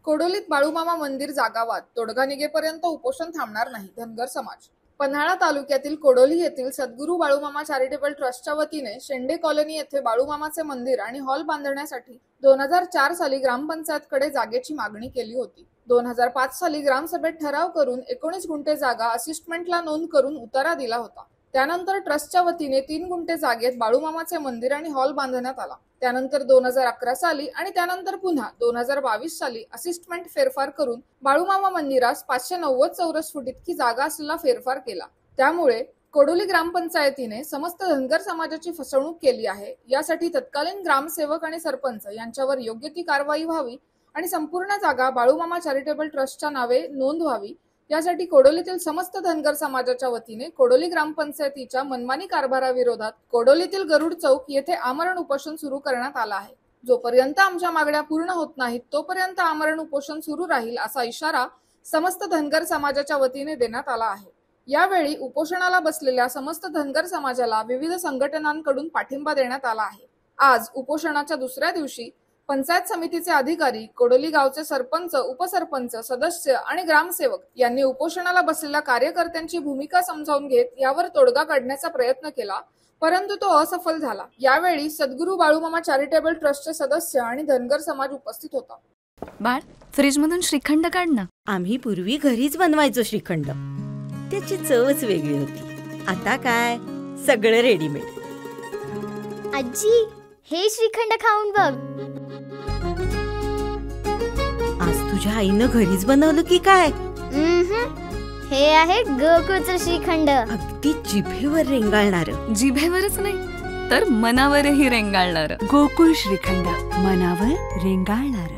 कोडोलीत बाळूमामा मंदिर जागा वाद, तोडगा निघेपर्यंत उपोषण थांबणार नाही, धनगर समाज। पन्हाळा तालुक्यातील कोडोली येथील सद्गुरू बाळूमामा चॅरिटेबल ट्रस्टच्या वतीने शेंडे कॉलनी येथे बाळूमामाचे मंदिर आणि हॉल बांधण्यासाठी 2004 साली ग्रामपंचायतकडे जागेची मागणी केली होती। 2005 साली ग्रामसभेत ठराव करून 19 गुंठे जागा असिस्टमेंटला नोंद करून उतारा दिला होता। त्यानंतर ट्रस्टच्या वतीने 3 गुंठे जागेत बाळूमामाचे मंदिर आणि हॉल बांधण्यात आला। त्यानंतर 2011 साली आणि त्यानंतर पुन्हा 2022 साली असिस्टमेंट फेरफार करून बाळूमामा मंदिरास 590 चौरस फूट इतकी जागा असलेला फेरफार केला। त्यामुळे कोडोली ग्रामपंचायतीने समस्त धनगर समाजाची फसवणूक केली आहे। यासाठी तत्कालीन ग्रामसेवक आणि सरपंच यांच्यावर योग्य ती कारवाई व्हावी आणि संपूर्ण जागा बाळूमामा चॅरिटेबल ट्रस्टच्या नावे नोंद व्हावी, यासाठी कोडोलीतील समस्त धनगर समाजाच्या वतीने कोडोली ग्रामपंचायतीच्या मनमानी कारभाराविरोधात कोडोलीतील गरुड चौक येथे आमरण उपोषण सुरू करण्यात आला आहे। जोपर्यंत आमच्या मागण्या पूर्ण होत नाहीत तोपर्यंत आमरण उपोषण सुरू राहील, असा इशारा समस्त धनगर समाजाच्या वतीने देण्यात आला आहे। यावेळी उपोषणाला बसलेल्या समस्त धनगर समाजाला विविध संघटनांकडून पाठिंबा देण्यात आला आहे। आज उपोषणाच्या दुसऱ्या दिवशी पंचायत समितीचे अधिकारी, कोडोली गावचे सरपंच, उपसरपंच, सदस्य आणि ग्रामसेवक यांनी उपोषणाला बसलेल्या कार्यकर्त्यांची भूमिका समजावून घेत यावर तोडगा काढण्याचा प्रयत्न केला, परंतु तो असफल झाला। यावेळी सद्गुरू बाळूमामा चॅरिटेबल ट्रस्टचे सदस्य आणि धनगर समाज उपस्थित होता। बाळ, फ्रीज मधून श्रीखंड काढ ना। आम्ही पूर्वी घरीच बनवायचो श्रीखंड, त्याची चवच वेगळी होती। आता काय सगळं रेडीमेड। आजी, हे श्रीखंड खाऊन बघ। आज तुझ्या आईनं घरीच बनवलं की काय? हे आहे गोकुळचं श्रीखंड, अगदी जिभेवर रेंगाळणार। जिभेवरच नाही तर मनावरही रेंगाळणार। गोकुळ श्रीखंड, मनावर रेंगाळणार।